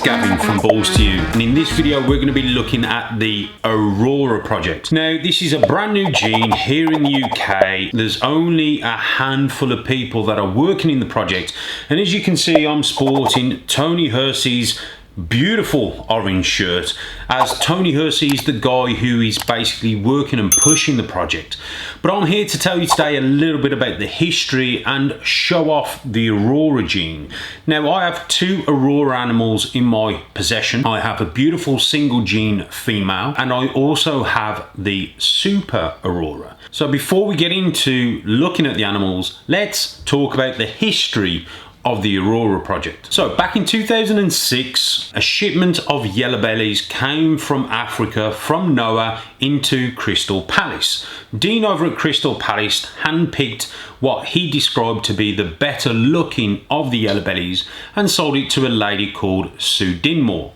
Gavin from Balls to You, and in this video we're going to be looking at the Aurora Project. Now this is a brand new gene here in the UK. There's only a handful of people that are working in the project, and as you can see I'm sporting Tony Hersey's beautiful orange shirt, as Tony Hersey is the guy who is basically working and pushing the project. But I'm here to tell you today a little bit about the history and show off the Aurora gene. Now I have two Aurora animals in my possession. I have a beautiful single gene female, and I also have the Super Aurora. So before we get into looking at the animals, let's talk about the history of the Aurora Project. So back in 2006, a shipment of yellow bellies came from Africa, from Noah, into Crystal Palace. Dean over at Crystal Palace handpicked what he described to be the better looking of the yellow bellies and sold it to a lady called Sue Dinmore.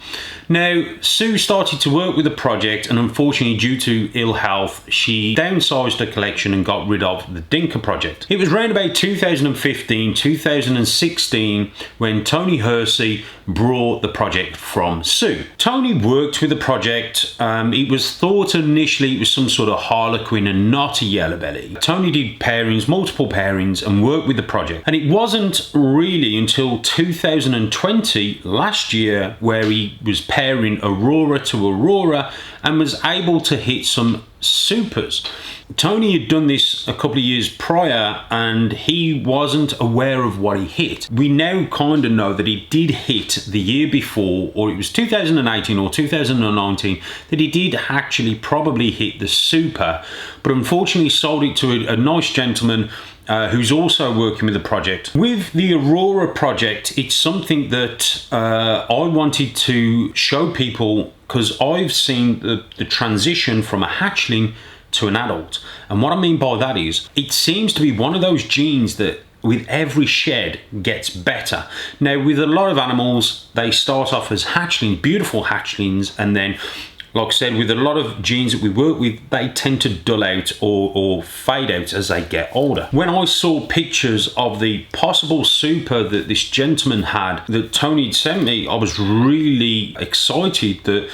Now, Sue started to work with the project, and unfortunately due to ill health, she downsized her collection and got rid of the Dinka project. It was around about 2015, 2016 when Tony Hersey brought the project from Sue. Tony worked with the project. It was thought initially it was some sort of harlequin and not a yellow belly. Tony did pairings, multiple pairings, and worked with the project. And it wasn't really until 2020, last year, where he was pairing Aurora to Aurora and was able to hit some supers. Tony had done this a couple of years prior and he wasn't aware of what he hit. We now kind of know that he did hit the year before, or it was 2018 or 2019, that he did actually probably hit the super, but unfortunately sold it to a nice gentleman who's also working with the project. With the Aurora Project, it's something that I wanted to show people, because I've seen the transition from a hatchling to an adult. And what I mean by that is, it seems to be one of those genes that with every shed gets better. Now with a lot of animals, they start off as hatchlings, beautiful hatchlings, and then, like I said, with a lot of genes that we work with, they tend to dull out or fade out as they get older. When I saw pictures of the possible super that this gentleman had, that Tony had sent me, I was really excited that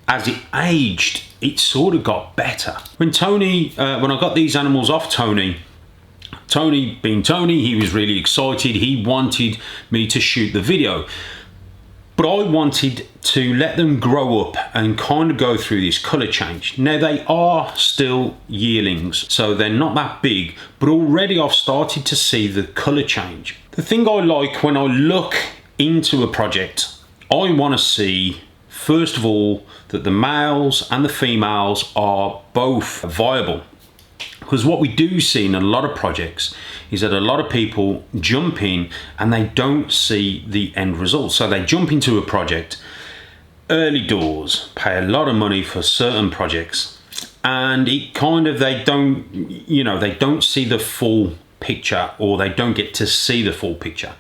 as it aged, it sort of got better. When I got these animals off Tony being Tony, he was really excited. He wanted me to shoot the video. But I wanted to let them grow up and kind of go through this colour change. Now they are still yearlings, so they're not that big, but already I've started to see the colour change. The thing I like when I look into a project, I want to see, first of all, that the males and the females are both viable. Because what we do see in a lot of projects is that a lot of people jump in and they don't see the end result. So they jump into a project early doors, pay a lot of money for certain projects, and it kind of, they don't see the full picture, or they don't get to see the full picture.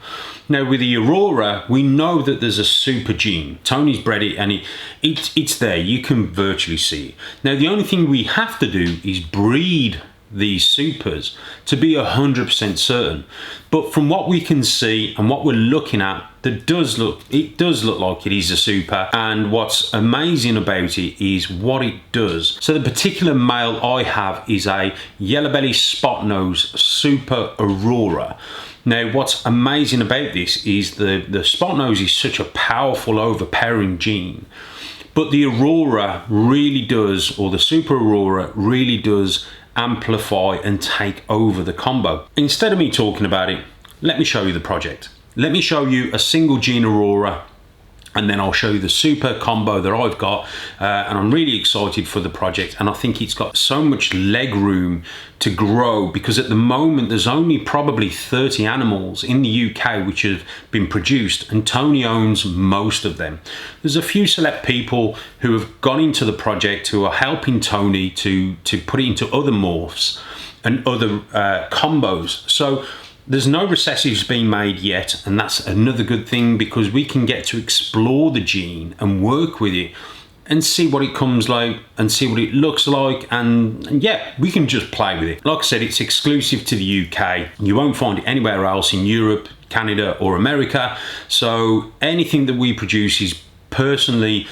Now with the Aurora, we know that there's a super gene. Tony's bred it and it's there, you can virtually see it. Now the only thing we have to do is breed these supers to be 100% certain, but from what we can see and what we're looking at, it does look like it is a super. And what's amazing about it is what it does. So the particular male I have is a yellow belly spot nose Super Aurora. Now what's amazing about this is the spot nose is such a powerful overpairing gene, but the Aurora really does, or the Super Aurora really does, amplify and take over the combo. Instead of me talking about it, let me show you the project. Let me show you a single gene Aurora and then I'll show you the super combo that I've got, and I'm really excited for the project, and I think it's got so much leg room to grow, because at the moment there's only probably 30 animals in the UK which have been produced, and Tony owns most of them. There's a few select people who have gone into the project who are helping Tony to put it into other morphs and other combos. So there's no recessives being made yet, and that's another good thing, because we can get to explore the gene and work with it and see what it comes like and see what it looks like, and yeah, we can just play with it. Like I said, it's exclusive to the UK. You won't find it anywhere else in Europe, Canada or America. So anything that we produce is, personally,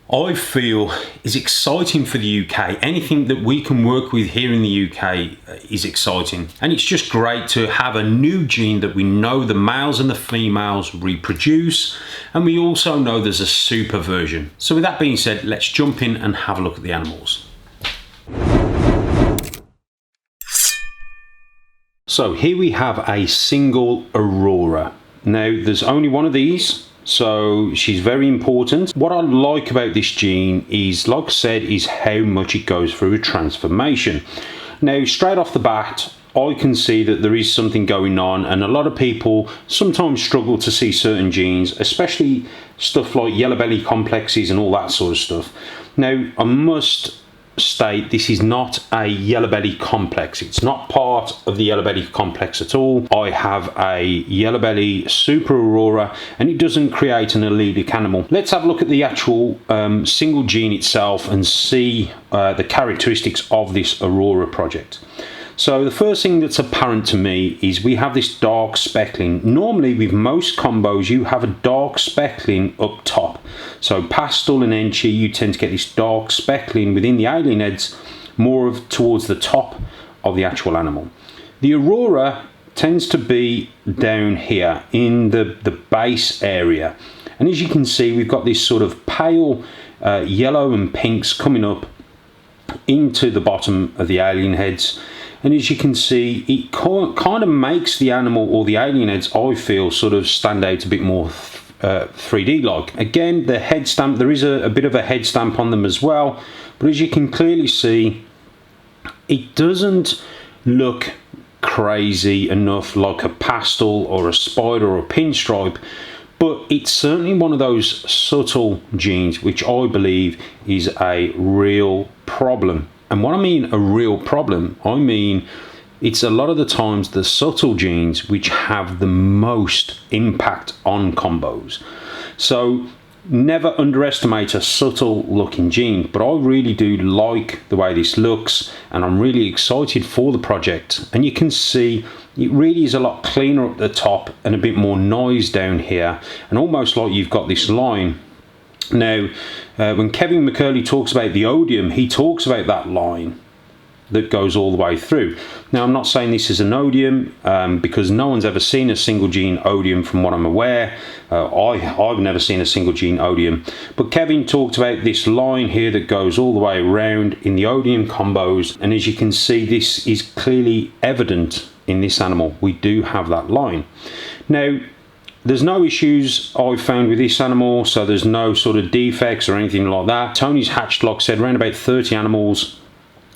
I feel, is exciting for the UK. Anything that we can work with here in the UK is exciting. And it's just great to have a new gene that we know the males and the females reproduce. And we also know there's a super version. So with that being said, let's jump in and have a look at the animals. So here we have a single Aurora. Now there's only one of these, so she's very important. What I like about this gene is, like I said, is how much it goes through a transformation. Now, straight off the bat, I can see that there is something going on, and a lot of people sometimes struggle to see certain genes, especially stuff like yellow belly complexes and all that sort of stuff. Now, I must state this is not a yellow belly complex. It's not part of the yellow belly complex at all. I have a yellow belly super Aurora, and it doesn't create an allelic animal. Let's have a look at the actual single gene itself and see the characteristics of this Aurora project. So the first thing that's apparent to me is we have this dark speckling. Normally with most combos you have a dark speckling up top. So pastel and enchi, you tend to get this dark speckling within the alien heads, more of towards the top of the actual animal. The Aurora tends to be down here in the base area. And as you can see, we've got this sort of pale yellow and pinks coming up into the bottom of the alien heads. And as you can see, it kind of makes the animal, or the alien heads, I feel, sort of stand out a bit more 3D like. Again, the head stamp, there is a bit of a head stamp on them as well, but as you can clearly see, it doesn't look crazy enough like a pastel or a spider or a pinstripe, but it's certainly one of those subtle genes which I believe is a real problem. And when I mean a real problem, I mean it's a lot of the times the subtle genes which have the most impact on combos. So never underestimate a subtle looking gene, but I really do like the way this looks, and I'm really excited for the project. And you can see it really is a lot cleaner up the top and a bit more noise down here, and almost like you've got this line. Now, when Kevin McCurley talks about the odium, he talks about that line that goes all the way through. Now, I'm not saying this is an odium because no one's ever seen a single gene odium from what I'm aware. I've never seen a single gene odium. But Kevin talked about this line here that goes all the way around in the odium combos. And as you can see, this is clearly evident in this animal. We do have that line. Now, there's no issues I've found with this animal, so there's no sort of defects or anything like that. Tony's hatched, like I said, around about 30 animals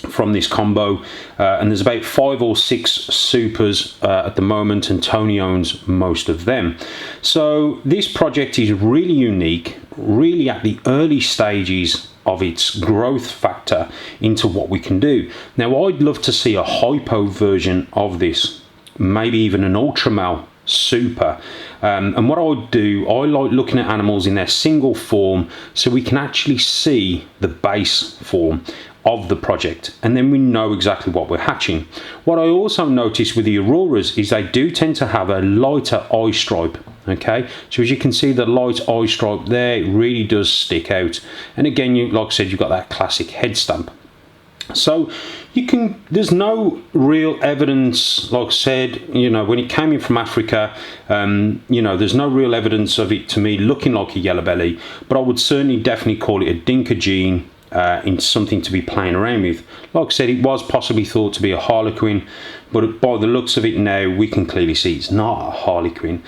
from this combo, and there's about 5 or 6 supers at the moment, and Tony owns most of them. So this project is really unique, really at the early stages of its growth factor into what we can do. Now, I'd love to see a hypo version of this, maybe even an ultramal super. And what I would do, I like looking at animals in their single form so we can actually see the base form of the project, and then we know exactly what we're hatching. What I also notice with the Auroras is they do tend to have a lighter eye stripe. Okay, so as you can see, the light eye stripe there, it really does stick out. And again, like I said, you've got that classic head stamp. So you can, there's no real evidence, like I said, you know, when it came in from Africa, you know, there's no real evidence of it to me looking like a yellow belly, but I would certainly definitely call it a dinker gene, in something to be playing around with. Like I said, it was possibly thought to be a harlequin, but by the looks of it now, we can clearly see it's not a harlequin.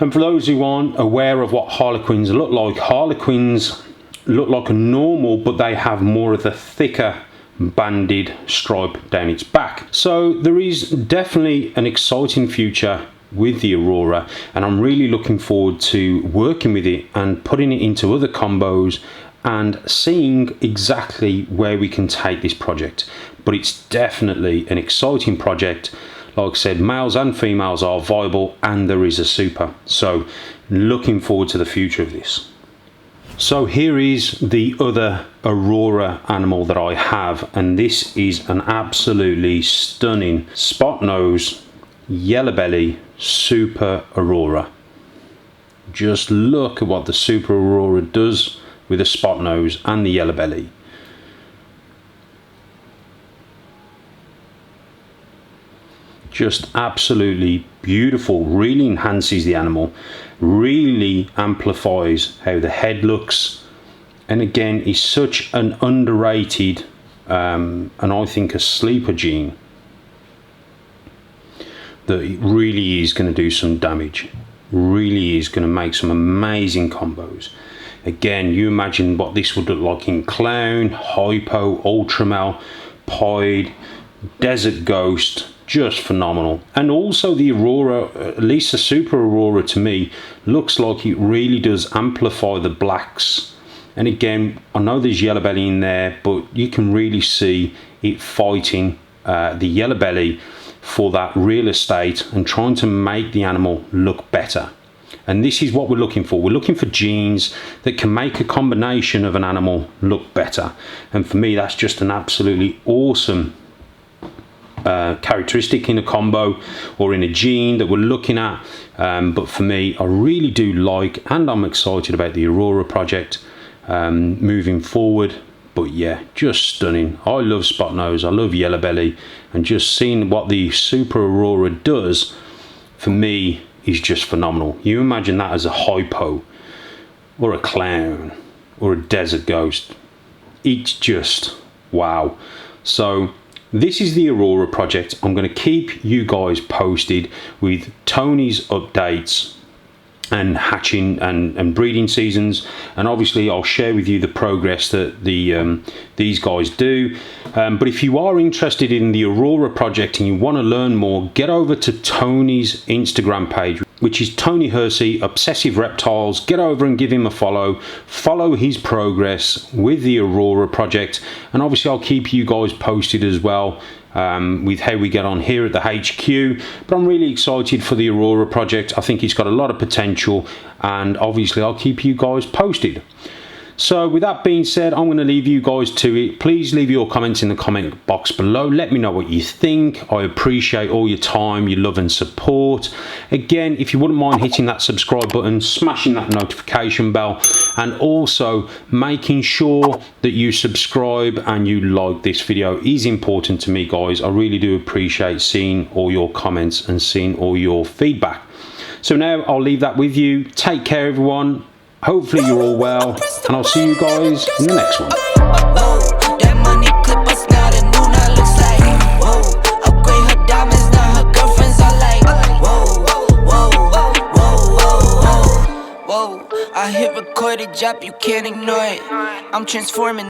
And for those who aren't aware of what harlequins look like, harlequins look like a normal, but they have more of the thicker banded stripe down its back. So there is definitely an exciting future with the Aurora, and I'm really looking forward to working with it and putting it into other combos and seeing exactly where we can take this project. But it's definitely an exciting project. Like I said, males and females are viable, and there is a super. So looking forward to the future of this. So here is the other Aurora animal that I have, and this is an absolutely stunning spot nose, yellow belly, super Aurora. Just look at what the super Aurora does with the spot nose and the yellow belly. Just absolutely beautiful, really enhances the animal, really amplifies how the head looks, and again is such an underrated and I think a sleeper gene that it really is going to do some damage, really is going to make some amazing combos. Again, you imagine what this would look like in clown, hypo, ultramel, pied, desert ghost, just phenomenal. And also the Aurora, at least the super Aurora to me, looks like it really does amplify the blacks. And again, I know there's yellow belly in there, but you can really see it fighting the yellow belly for that real estate and trying to make the animal look better. And this is what we're looking for. We're looking for genes that can make a combination of an animal look better. And for me, that's just an absolutely awesome characteristic in a combo or in a gene that we're looking at. But for me, I really do like, and I'm excited about the Aurora project moving forward. But yeah, just stunning. I love spot nose, I love yellow belly, and just seeing what the super Aurora does for me is just phenomenal. You imagine that as a hypo or a clown or a desert ghost, it's just wow. So this is the Aurora project. I'm going to keep you guys posted with Tony's updates and hatching and breeding seasons, and obviously I'll share with you the progress that these guys do. But if you are interested in the Aurora project and you want to learn more, get over to Tony's Instagram page, which is Tony Hersey Obsessive Reptiles. Get over and give him a follow his progress with the Aurora project, and obviously I'll keep you guys posted as well with how we get on here at the HQ. But I'm really excited for the Aurora project. I think it's got a lot of potential, and obviously I'll keep you guys posted. So with that being said, I'm going to leave you guys to it. Please leave your comments in the comment box below. Let me know what you think. I appreciate all your time, your love and support. Again, if you wouldn't mind hitting that subscribe button, smashing that notification bell, and also making sure that you subscribe and you like this video is important to me, guys. I really do appreciate seeing all your comments and seeing all your feedback. So now I'll leave that with you. Take care, everyone. Hopefully you're all well, and I'll see you guys in the next one. That money clip us now, the new now looks like, whoa, upgrade her diamonds, now her girlfriends are like, whoa, whoa, whoa, whoa, whoa, whoa. I hit record a drop, you can't ignore it. I'm transforming.